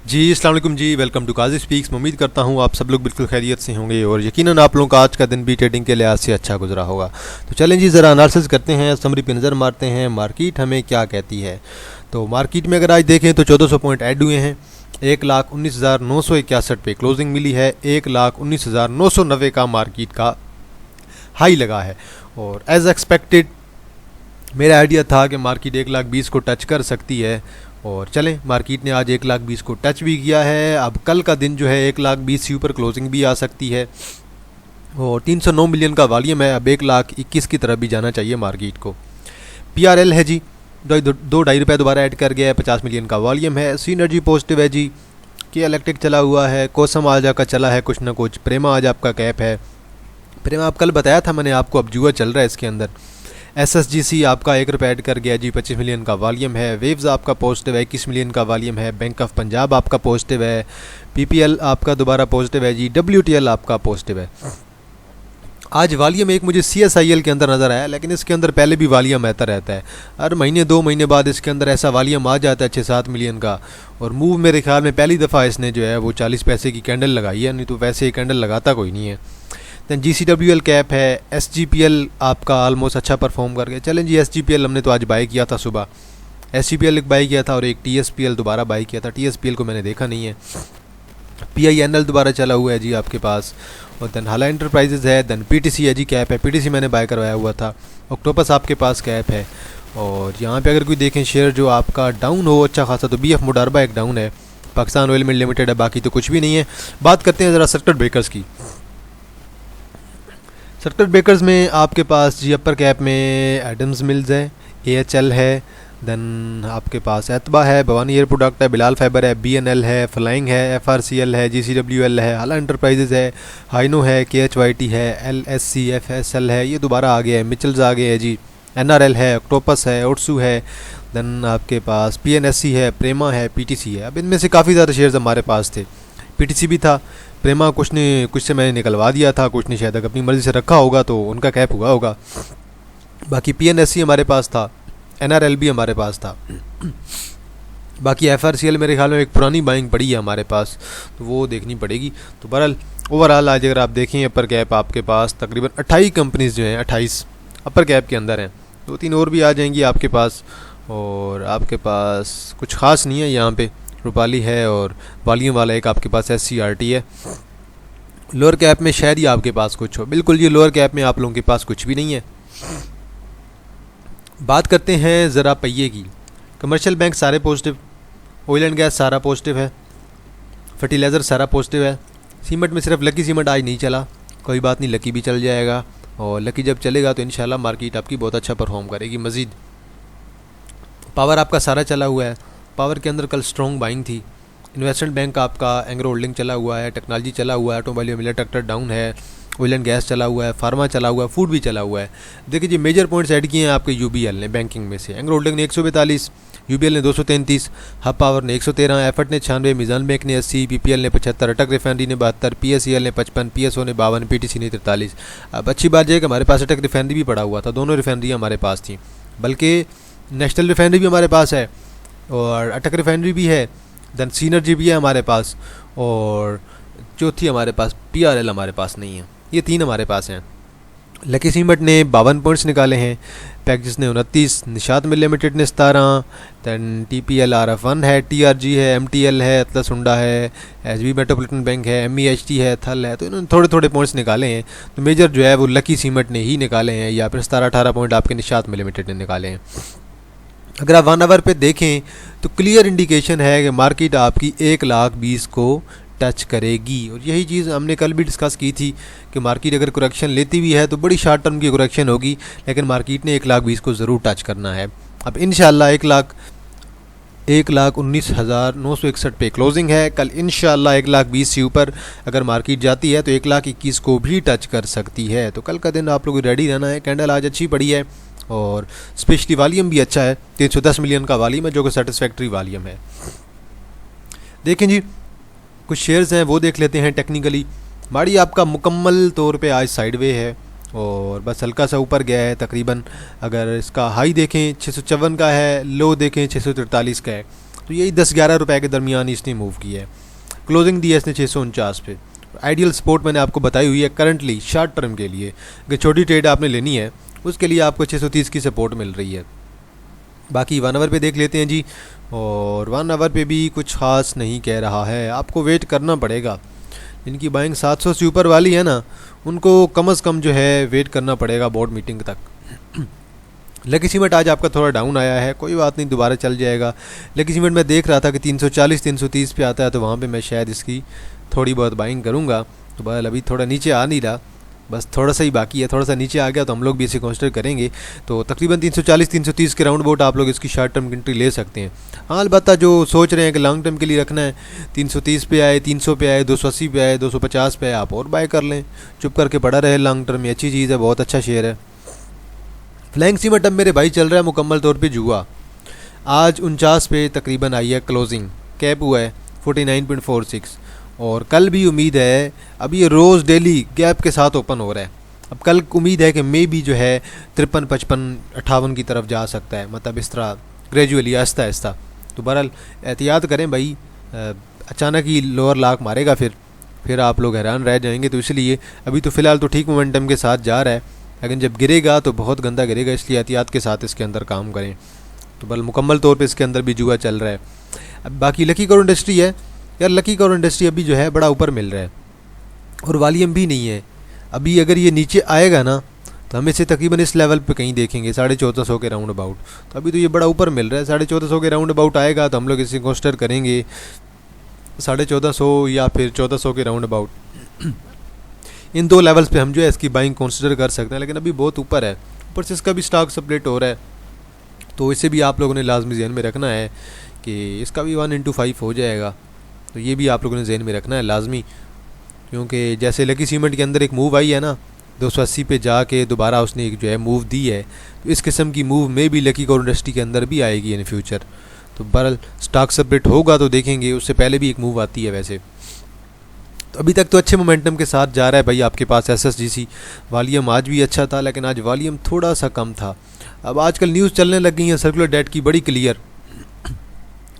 जी अस्सलाम वालेकुम जी, welcome to Qazi speaks. मैं उम्मीद करता हूँ आप सब लोग बिल्कुल खैरियत से होंगे और यकीनन आप लोगों का आज का दिन भी ट्रेडिंग के लिहाज से अच्छा गुजरा होगा। तो चलें जी, ज़रा एनालिसिस करते हैं, समरी पे नज़र मारते हैं मार्केट हमें क्या कहती है। तो मार्केट में अगर आज देखें तो 1400 पॉइंट ऐड हुए हैं। 1,19,961 पे क्लोजिंग मिली है। 1,19,990 का मार्केट का हाई लगा है और एज एक्सपेक्टेड मेरा आइडिया था कि मार्केट 1,20,000 को टच कर सकती है और चलें मार्केट ने आज 1,20,000 को टच भी किया है। अब कल का दिन जो है 1,20,000 से ऊपर क्लोजिंग भी आ सकती है और 309 मिलियन का वॉल्यूम है। अब 1,21,000 की तरफ भी जाना चाहिए मार्केट को। PRL है जी 2.5 रुपये दोबारा ऐड कर गया है। 50 मिलियन का वॉल्यूम है। सीनर्जी पॉजिटिव है जी। के इलेक्ट्रिक चला हुआ है। कोसम आज आपका चला है कुछ ना कुछ। प्रेमा आज आपका कैप है। प्रेमा आप कल बताया था मैंने आपको, अब जुआ चल रहा है इसके अंदर। SSGC आपका 1 रुपये ऐड कर गया जी। 25 मिलियन का वॉल्यूम है। वेव्स आपका पॉजिटिव है। 21 मिलियन का वॉल्यूम है। बैंक ऑफ पंजाब आपका पॉजिटिव है। PPL आपका दोबारा पॉजिटिव है जी। WTL आपका पॉजिटिव है। आज वॉल्यूम एक मुझे CSIL के अंदर नज़र आया, लेकिन इसके अंदर पहले भी वॉल्यूम आता रहता है। हर महीने 2 महीने बाद इसके अंदर ऐसा वॉल्यूम आ जाता है 6-7 मिलियन का। और मूव मेरे ख्याल में पहली दफ़ा इसने जो है वो 40 पैसे की कैंडल लगाई है, नहीं तो वैसे कैंडल लगाता कोई नहीं है। दैन GCWL कैप है। SGPL आपका ऑलमोस्ट अच्छा परफॉर्म कर गया। चलें जी, SGPL हमने तो आज बाई किया था सुबह। SGPL एक बाई किया था और एक TSPL दोबारा बाई किया था। TSPL को मैंने देखा नहीं है। PINL दोबारा चला हुआ है जी आपके पास। और दैन हाला इंटरप्राइजेज है। दैन PTC है जी कैप है। PTC मैंने बाय करवाया हुआ था। ऑक्टोपस आपके पास कैप है। और यहाँ पे अगर कोई देखें शेयर जो आपका डाउन हो अच्छा खासा, तो BF मोडारबा एक डाउन है। पाकिस्तान ऑयल मिल लिमिटेड है, बाकी तो कुछ भी नहीं है। बात करते हैं ज़रा सेक्टर ब्रेकर्स की। सेक्टर ब्रेकर्स में आपके पास जी अपर कैप में एडम्स मिल्स है। AHL है। देन आपके पास एतबा है। भवानी एयर प्रोडक्ट है। बिलाल फाइबर है। BNL है। फ्लाइंग है। FRCL है। GCWL है। हाला इंटरप्राइजेज है। हाइनो है। KHYT है। LSC FSL है, ये दोबारा आ गया है। मिचल्स आ गए हैं जी। NRL है। ऑक्टोपस है। ओट्सू है। देन आपके पास PNSC है। प्रेमा है। PTC है। अब इनमें से काफ़ी ज़्यादा शेयर्स हमारे पास थे। PTC भी था। प्रेमा कुछ से मैंने निकलवा दिया था, कुछ ने शायद अपनी मर्ज़ी से रखा होगा तो उनका कैप हुआ होगा। बाकी PNSC हमारे पास था। NRL भी हमारे पास था। बाकी FRCL मेरे ख्याल में एक पुरानी बाइंग पड़ी है हमारे पास, तो वो देखनी पड़ेगी। तो बहरहाल ओवरऑल आज अगर आप देखें अपर कैप आपके पास तकरीबन 28 कंपनीज़ जो हैं 28 अपर कैप के अंदर हैं। 2-3 और भी आ जाएंगी आपके पास। और आपके पास कुछ ख़ास नहीं है यहाँ पे। रूपाली है और वॉल्यूम वाला एक आपके पास SCRT है। लोअर कैप में शायद ही आपके पास कुछ हो। बिल्कुल ये लोअर कैप में आप लोगों के पास कुछ भी नहीं है। बात करते हैं ज़रा पहिए की। कमर्शियल बैंक सारे पॉजिटिव। ऑयल एंड गैस सारा पॉजिटिव है। फर्टिलाइज़र सारा पॉजिटिव है। सीमेंट में सिर्फ लकी सीमेंट आज नहीं चला, कोई बात नहीं, लकी भी चल जाएगा। और लकी जब चलेगा तो इंशाल्लाह मार्केट आपकी बहुत अच्छा परफॉर्म करेगी मज़ीद। पावर आपका सारा चला हुआ है। पावर के अंदर कल स्ट्रॉन्ग बाइंग थी। इन्वेस्टमेंट बैंक आपका एंग्रो होल्डिंग चला हुआ है। टेक्नोलॉजी चला हुआ है। ऑटोमोबाइल मिलर ट्रैक्टर डाउन है। ऑयल एंड गैस चला हुआ है। फार्मा चला हुआ है। फूड भी चला हुआ है। देखिए जी, मेजर पॉइंट्स ऐड किए हैं आपके UBL ने बैंकिंग में से। एंग्रो होल्डिंग ने 142, UBL ने 233, हब पावर ने 113, एफर्ट ने 96, मिजान बैंक ने 80, PPL ने 75, अटक रिफाइनरी ने 72, PSEL ने 55, PSO ने 52, PTC ने 43। अब अच्छी बात यह है कि हमारे पास अटक रिफाइनरी भी पड़ा हुआ था। दोनों रिफाइनरी हमारे पास थी, बल्कि नेशनल रिफाइनरी भी हमारे पास है और अटक रिफाइनरी भी है। दैन सीनर्जी भी है हमारे पास और चौथी हमारे पास PRL हमारे पास नहीं है। ये 3 हमारे पास हैं। लकी सीमेंट ने 52 पॉइंट्स निकाले हैं। पैकेज ने 29, निशात मिल लिमिटेड ने 17, दैन TPL RF1 है, TRG है, MTL है, अतलस हुंडा है, SB मेट्रोपॉलिटन बैंक है, MEHT है, थल है। तो इन्होंने थोड़े थोड़े पॉइंट्स निकाले हैं। तो मेजर जो है वो लकी सीमेंट ने ही निकाले हैं, या फिर 17-18 पॉइंट आपके निशात मिल लिमिटेड ने निकाले हैं। अगर आप 1 आवर पे देखें तो क्लियर इंडिकेशन है कि मार्केट आपकी 1,20,000 को टच करेगी। और यही चीज़ हमने कल भी डिस्कस की थी कि मार्केट अगर करेक्शन लेती भी है तो बड़ी शॉर्ट टर्म की करेक्शन होगी, लेकिन मार्केट ने 1,20,000 को ज़रूर टच करना है। अब इंशाल्लाह 1,19,961 पे क्लोजिंग है। कल इंशाल्लाह 1,20,000 से ऊपर अगर मार्केट जाती है तो 1,21,000 को भी टच कर सकती है। तो कल का दिन आप लोग रेडी रहना है। कैंडल आज अच्छी पड़ी है और स्पेशली वॉल्यूम भी अच्छा है। 310 मिलियन का वॉल्यूम है, जो कि सेटिस्फैक्ट्री वॉल्यूम है। देखें जी, कुछ शेयर्स हैं वो देख लेते हैं टेक्निकली। माड़ी आपका मुकम्मल तौर पे आज साइडवे है और बस हल्का सा ऊपर गया है तकरीबन। अगर इसका हाई देखें 654 का है, लो देखें 643 का है। तो यही 10-11 रुपये के दरमियान इसने मूव किया है। क्लोजिंग दी है इसने 649 पे। आइडियल सपोर्ट मैंने आपको बताई हुई है करंटली शॉर्ट टर्म के लिए, अगर छोटी ट्रेड आपने लेनी है उसके लिए आपको 630 की सपोर्ट मिल रही है। बाकी 1 आवर पे देख लेते हैं जी, और 1 आवर पे भी कुछ खास नहीं कह रहा है, आपको वेट करना पड़ेगा। जिनकी बाइंग 700 से ऊपर वाली है ना, उनको कम से कम जो है वेट करना पड़ेगा बोर्ड मीटिंग तक। लकी सीमेंट आज आपका थोड़ा डाउन आया है, कोई बात नहीं, दोबारा चल जाएगा। लकी सीमेंट मैं देख रहा था कि 340-330 पे आता है, तो वहाँ पे मैं शायद इसकी थोड़ी बहुत बाइंग करूँगा। तो बहरहाल अभी थोड़ा नीचे आ नहीं रहा, बस थोड़ा सा ही बाकी है, थोड़ा सा नीचे आ गया तो हम लोग भी इसे कंसिडर करेंगे। तो तकरीबन 340-330 के राउंड अबाउट आप लोग इसकी शॉर्ट टर्म एंट्री ले सकते हैं। हाँ, अलबत्ता जो सोच रहे हैं कि लॉन्ग टर्म के लिए रखना है, 330 पे आए, 300 पे आए, 280 पे आए, 250 पे आए, आप और बाय कर लें, चुप करके पड़ा रहे लॉन्ग टर्म में, अच्छी चीज़ है, बहुत अच्छा शेयर है। फ्लैंक सीमेंट अब मेरे भाई चल रहा है मुकम्मल तौर पे जुआ। आज 49 पे तकरीबन आई है क्लोजिंग, कैप हुआ है 49.46, और कल भी उम्मीद है, अब ये रोज़ डेली गैप के साथ ओपन हो रहा है। अब कल उम्मीद है कि मे भी जो है 53, 55, 58 की तरफ जा सकता है, मतलब इस तरह ग्रेजुअली आहिस्ता आहिस्ता। तो बहरहाल एहतियात करें भाई, अचानक ही लोअर लाक मारेगा, फिर आप लोग हैरान रह जाएंगे। तो इसलिए अभी तो फ़िलहाल तो ठीक मोमेंटम के साथ जा रहा है, लेकिन जब गिरेगा तो बहुत गंदा गिरेगा, इसलिए एहतियात के साथ इसके अंदर काम करें। तो बल मुकम्मल तौर पे इसके अंदर भी जुआ चल रहा है। अब बाकी लकी कौर इंडस्ट्री है यार, लकी कौर इंडस्ट्री अभी जो है बड़ा ऊपर मिल रहा है और वॉल्यूम भी नहीं है। अभी अगर ये नीचे आएगा ना तो हम इसे तकरीबन इस लेवल पे कहीं देखेंगे 1450 के राउंड अबाउट। तो अभी तो ये बड़ा ऊपर मिल रहा है, 1450 के राउंड अबाउट आएगा तो हम लोग इसे कंसिडर करेंगे 1450 या फिर 1400 के राउंड अबाउट। इन दो लेवल्स पे हम जो है इसकी बाइंग कंसिडर कर सकते हैं, लेकिन अभी बहुत ऊपर है, ऊपर से इसका भी स्टॉक स्प्लिट हो रहा है। तो इसे भी आप लोगों ने लाजमी जहन में रखना है कि इसका भी 1/5 हो जाएगा, तो ये भी आप लोगों ने जहन में रखना है लाजमी। क्योंकि जैसे लकी सीमेंट के अंदर एक मूव आई है ना 280 पे जाके दोबारा उसने एक जो है मूव दी है, तो इस किस्म की मूव में भी लकी कौर इंडस्ट्री के अंदर भी आएगी इन फ्यूचर। तो बहरहाल स्टॉक स्प्लिट होगा तो देखेंगे, उससे पहले भी एक मूव आती है वैसे। तो अभी तक तो अच्छे मोमेंटम के साथ जा रहा है भाई आपके पास SSGC। वॉल्यूम आज भी अच्छा था, लेकिन आज वॉल्यूम थोड़ा सा कम था। अब आजकल न्यूज़ चलने लग गई हैं सर्कुलर डेट की बड़ी क्लियर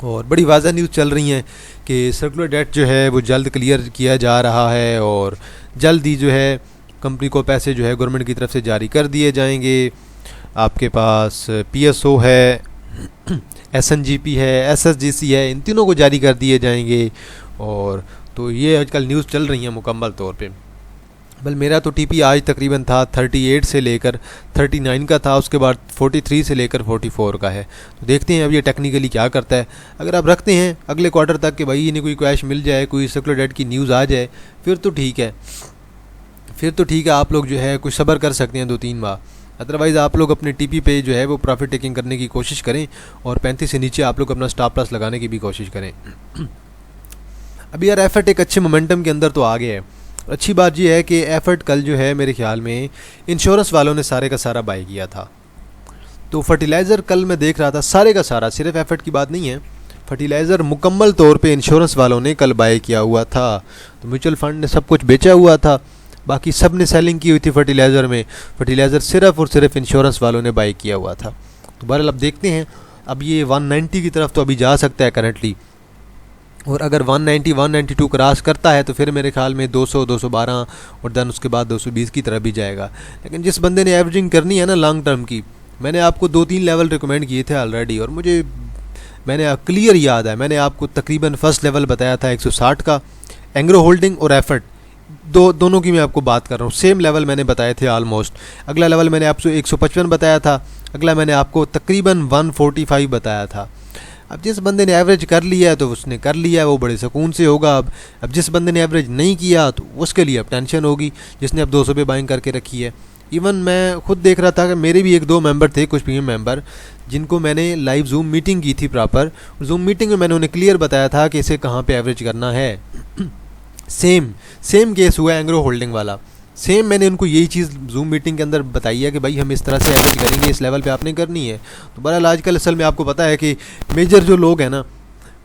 और बड़ी वाज़ह न्यूज़ चल रही हैं कि सर्कुलर डेट जो है वो जल्द क्लियर किया जा रहा है और जल्द ही जो है कंपनी को पैसे जो है गवर्नमेंट की तरफ से जारी कर दिए जाएंगे। आपके पास PSO है, SNGP है, SSGC है, इन तीनों को जारी कर दिए जाएंगे। और तो ये आजकल न्यूज़ चल रही हैं मुकम्मल तौर पे। बल मेरा तो TP आज तकरीबन था 38 से लेकर 39 का था, उसके बाद 43 से लेकर 44 का है। तो देखते हैं अब ये टेक्निकली क्या करता है। अगर आप रखते हैं अगले क्वार्टर तक कि भाई इन्हें कोई क्रैश मिल जाए, कोई सर्कुलर डेट की न्यूज़ आ जाए, फिर तो ठीक है, आप लोग जो है कुछ सब्र कर सकते हैं 2-3 माह। अदरवाइज़ आप लोग अपने TP पे जो है वो प्रॉफिट टेकिंग करने की कोशिश करें और 35 से नीचे आप लोग अपना स्टॉप लॉस लगाने की भी कोशिश करें। अभी यार एफर्ट एक अच्छे मोमेंटम के अंदर तो आ गया है। अच्छी बात यह है कि एफर्ट कल जो है मेरे ख्याल में इंश्योरेंस वालों ने सारे का सारा बाय किया था। तो फर्टिलाइज़र कल मैं देख रहा था सारे का सारा, सिर्फ एफर्ट की बात नहीं है, फर्टिलाइज़र मुकम्मल तौर पे इंश्योरेंस वालों ने कल बाय किया हुआ था। तो म्यूचुअल फंड ने सब कुछ बेचा हुआ था, बाकी सब ने सेलिंग की हुई थी फर्टिलाइज़र में, फर्टिलाइज़र सिर्फ और सिर्फ इंश्योरेंस वालों ने बाय किया हुआ था। तो बहरहाल अब देखते हैं, अब ये 190 की तरफ तो अभी जा सकता है करंटली, और अगर 190 192 क्रॉस करता है तो फिर मेरे ख्याल में 200 212 और देन उसके बाद 220 की तरफ भी जाएगा। लेकिन जिस बंदे ने एवरेजिंग करनी है ना लॉन्ग टर्म की, मैंने आपको 2-3 लेवल रिकमेंड किए थे ऑलरेडी, और मैंने क्लियर याद है, मैंने आपको तकरीबन फर्स्ट लेवल बताया था 160 का, एंग्रो होल्डिंग और एफर्ट दोनों की मैं आपको बात कर रहा हूँ, सेम लेवल मैंने बताए थे ऑलमोस्ट। अगला लेवल मैंने आपको 155 बताया था, अगला मैंने आपको तकरीबन 145 बताया था। अब जिस बंदे ने एवरेज कर लिया है तो उसने कर लिया है, वो बड़े सुकून से होगा। अब जिस बंदे ने एवरेज नहीं किया तो उसके लिए अब टेंशन होगी, जिसने अब 200 पे बाइंग करके रखी है। इवन मैं खुद देख रहा था कि मेरे भी 1-2 मेंबर थे, कुछ प्रीमियम मेंबर, जिनको मैंने लाइव जूम मीटिंग की थी प्रॉपर। जूम मीटिंग में मैंने उन्हें क्लियर बताया था कि इसे कहाँ पे एवरेज करना है। सेम केस हुआ एंग्रो होल्डिंग वाला, सेम मैंने उनको यही चीज़ जूम मीटिंग के अंदर बताई है कि भाई हम इस तरह से एवरेज करेंगे, इस लेवल पे आपने करनी है। तो बहरहाल आजकल असल में आपको पता है कि मेजर जो लोग हैं ना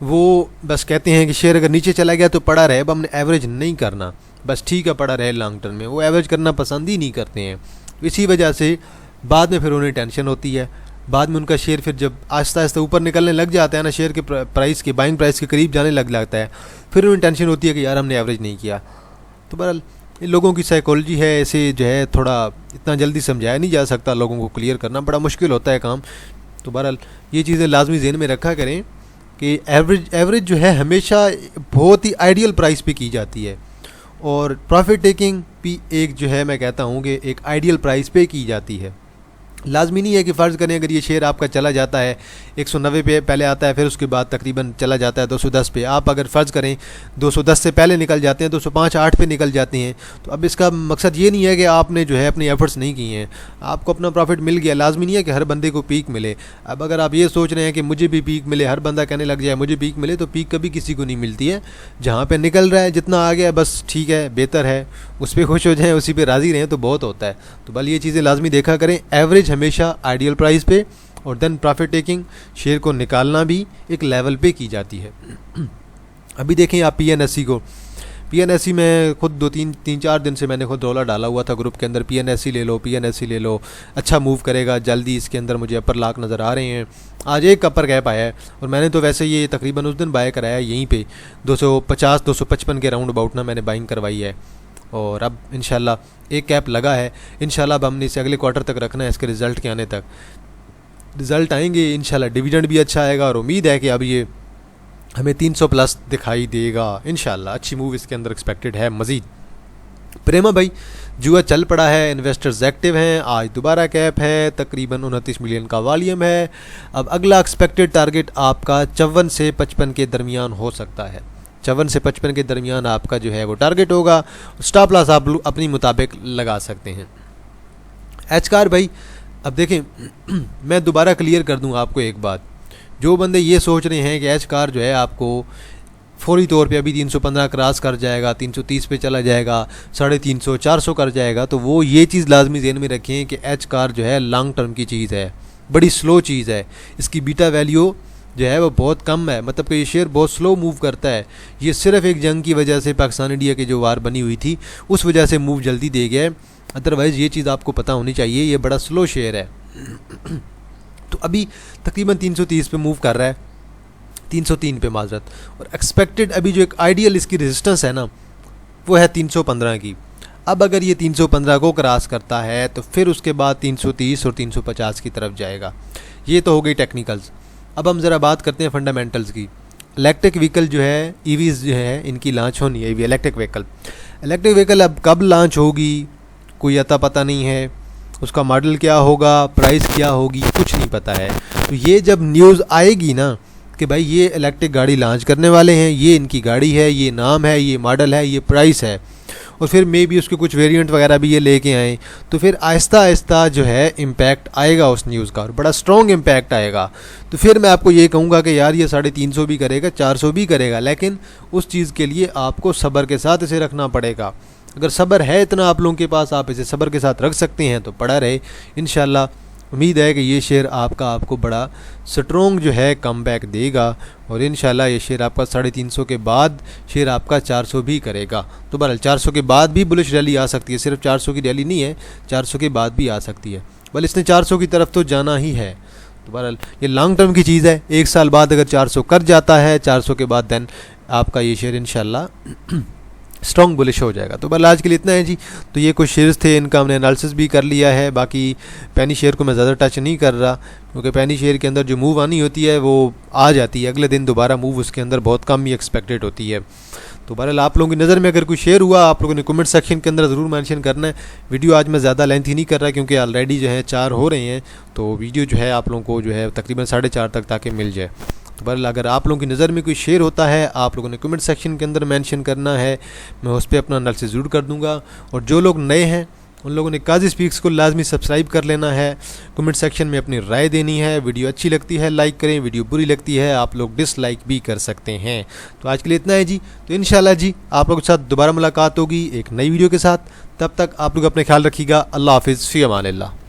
वो बस कहते हैं कि शेयर अगर नीचे चला गया तो पड़ा रहे, अब हमने एवरेज नहीं करना, बस ठीक है पड़ा रहे लॉन्ग टर्म में, वो एवरेज करना पसंद ही नहीं करते हैं। इसी वजह से बाद में फिर उन्हें टेंशन होती है, बाद में उनका शेयर फिर जब आहिस्ता आहिस्ता ऊपर निकलने लग जाता है ना, शेयर के प्राइस के बाइंग प्राइस के करीब जाने लग जाता है, फिर उन्हें टेंशन होती है कि यार हमने एवरेज नहीं किया। तो बहरहाल इन लोगों की साइकोलॉजी है, ऐसे जो है थोड़ा इतना जल्दी समझाया नहीं जा सकता, लोगों को क्लियर करना बड़ा मुश्किल होता है काम। तो बहरहाल ये चीज़ें लाजमी ज़हन में रखा करें कि एवरेज जो है हमेशा बहुत ही आइडियल प्राइस पे की जाती है, और प्रॉफिट टेकिंग भी एक जो है मैं कहता हूँ कि एक आइडियल प्राइस पे की जाती है। लाजमी नहीं है कि फ़र्ज़ करें अगर ये शेयर आपका चला जाता है 190 पे पहले आता है, फिर उसके बाद तकरीबन चला जाता है 210 पे, आप अगर फ़र्ज़ करें 210 से पहले निकल जाते हैं, 205-8 पे निकल जाते हैं, तो अब इसका मकसद ये नहीं है कि आपने जो है अपनी एफ़र्ट्स नहीं किए हैं, आपको अपना प्रॉफिट मिल गया। लाजमी नहीं है कि हर बंदे को पीक मिले। अब अगर आप ये सोच रहे हैं कि मुझे भी पीक मिले, हर बंदा कहने लग जाए मुझे पीक मिले, तो पीक कभी किसी को नहीं मिलती है। जहाँ पर निकल रहा है जितना आ गया बस ठीक है, बेहतर है, उस पर खुश हो जाएँ, उसी पर राज़ी रहें तो बहुत होता है। तो बल ये चीज़ें लाजमी देखा करें, एवरेज हमेशा आइडियल प्राइस पे, और देन प्रॉफिट टेकिंग शेयर को निकालना भी एक लेवल पे की जाती है। अभी देखें आप PNSE को, PNSE में खुद 2-3-4 दिन से मैंने खुद रोला डाला हुआ था ग्रुप के अंदर, PNSE ले लो, PNSE ले लो, अच्छा मूव करेगा जल्दी, इसके अंदर मुझे अपर लाक नज़र आ रहे हैं। आज एक अपर गैप आया है, और मैंने तो वैसे ये तकरीबन उस दिन बाय कराया यहीं पे 250-255 के राउंड अबाउट ना मैंने बाइंग करवाई है, और अब इंशाल्लाह एक कैप लगा है। इंशाल्लाह अब हमने इसे अगले क्वार्टर तक रखना है, इसके रिज़ल्ट के आने तक। रिज़ल्ट आएंगे इंशाल्लाह, डिविडेंड भी अच्छा आएगा, और उम्मीद है कि अब ये हमें 300 प्लस दिखाई देगा इंशाल्लाह। अच्छी मूव इसके अंदर एक्सपेक्टेड है मज़ीद। प्रेमा भाई, जुआ चल पड़ा है, इन्वेस्टर्स एक्टिव हैं, आज दोबारा कैप है, तकरीबन 29 मिलियन का वॉल्यूम है। अब अगला एक्सपेक्टेड टारगेट आपका 54 से 55 के दरमियान हो सकता है। 54 से 55 के दरमियान आपका जो है वो टारगेट होगा। स्टॉप लॉस आप अपनी मुताबिक लगा सकते हैं। एचकार भाई, अब देखें मैं दोबारा क्लियर कर दूं आपको एक बात, जो बंदे ये सोच रहे हैं कि एचकार जो है आपको फौरी तौर पे अभी 315 क्रॉस कर जाएगा, 330 पे चला जाएगा, 350-400 कर जाएगा, तो वो ये चीज़ लाजमी ज़हन में रखें कि एचकार जो है लॉन्ग टर्म की चीज़ है, बड़ी स्लो चीज़ है, इसकी बीटा वैल्यू जो है वो बहुत कम है, मतलब कि ये शेयर बहुत स्लो मूव करता है। ये सिर्फ एक जंग की वजह से, पाकिस्तान इंडिया की जो वार बनी हुई थी उस वजह से मूव जल्दी दे गया है, अदरवाइज़ ये चीज़ आपको पता होनी चाहिए, ये बड़ा स्लो शेयर है। तो अभी तकरीबन 330 पे मूव कर रहा है, 303 पे माजरत, और एक्सपेक्टेड अभी जो एक आइडियल इसकी रेजिस्टेंस है ना वो है 315 की। अब अगर ये 315 को क्रॉस करता है तो फिर उसके बाद 330 और 350 की तरफ जाएगा। ये तो हो गई टेक्निकल्स। अब हम ज़रा बात करते हैं फंडामेंटल्स की। इलेक्ट्रिक व्हीकल जो है, EVs जो है, इनकी लॉन्च होनी है। इलेक्ट्रिक व्हीकल अब कब लॉन्च होगी कोई अता पता नहीं है, उसका मॉडल क्या होगा, प्राइस क्या होगी, कुछ नहीं पता है। तो ये जब न्यूज़ आएगी ना कि भाई ये इलेक्ट्रिक गाड़ी लॉन्च करने वाले हैं, ये इनकी गाड़ी है, ये नाम है, ये मॉडल है, ये प्राइस है, और फिर मे भी उसके कुछ वेरिएंट वगैरह भी ये लेके आएँ, तो फिर आहिस्ता आहिस्ता जो है इम्पैक्ट आएगा उस न्यूज़ का, और बड़ा स्ट्रॉन्ग इम्पैक्ट आएगा। तो फिर मैं आपको ये कहूँगा कि यार ये 350 भी करेगा, 400 भी करेगा, लेकिन उस चीज़ के लिए आपको सब्र के साथ इसे रखना पड़ेगा। अगर सब्र है इतना आप लोगों के पास, आप इसे सब्र के साथ रख सकते हैं तो पड़ा रहे। इंशाल्लाह उम्मीद है कि ये शेयर आपको बड़ा स्ट्रॉन्ग जो है कमबैक देगा, और इंशाल्लाह ये शेयर आपका 350 के बाद शेयर आपका 400 भी करेगा। तो बहरहाल 400 के बाद भी बुलिश रैली आ सकती है, सिर्फ 400 की रैली नहीं है, 400 के बाद भी आ सकती है। बल इसने 400 की तरफ तो जाना ही है। तो बहरहाल ये लॉन्ग टर्म की चीज़ है, एक साल बाद अगर 400 कर जाता है, 400 के बाद देन आपका ये शेयर इंशाल्लाह स्ट्रॉन्ग बुलिश हो जाएगा। तो बल आज के लिए इतना है जी। तो ये कुछ शेयर्स थे, इनका हमने एनालिसिस भी कर लिया है। बाकी पैनी शेयर को मैं ज़्यादा टच नहीं कर रहा, क्योंकि पैनी शेयर के अंदर जो मूव आनी होती है वो आ जाती है, अगले दिन दोबारा मूव उसके अंदर बहुत कम ही एक्सपेक्टेड होती है। तो बहरहाल आप लोगों की नज़र में अगर कोई शेयर हुआ, आप लोगों ने कमेंट सेक्शन के अंदर ज़रूर मेंशन करना है। वीडियो आज मैं ज़्यादा लेंथी नहीं कर रहा, क्योंकि ऑलरेडी जो है 4 हो रहे हैं, तो वीडियो जो है आप लोगों को जो है तकरीबन 4:30 तक ताकि मिल जाए। तो बहरहाल अगर आप लोगों की नज़र में कोई शेयर होता है, आप लोगों ने कमेंट सेक्शन के अंदर मेंशन करना है, मैं उस पर अपना एनालिसिस ज़रूर कर दूंगा। और जो लोग नए हैं उन लोगों ने काजी स्पीक्स को लाजमी सब्सक्राइब कर लेना है, कमेंट सेक्शन में अपनी राय देनी है। वीडियो अच्छी लगती है लाइक करें, वीडियो बुरी लगती है आप लोग डिसलाइक भी कर सकते हैं। तो आज के लिए इतना है जी। तो इंशाल्लाह जी आप लोगों के साथ दोबारा मुलाकात होगी एक नई वीडियो के साथ। तब तक आप लोग अपने ख्याल रखिएगा। अल्लाह हाफिज़, फ़ी अमान अल्लाह।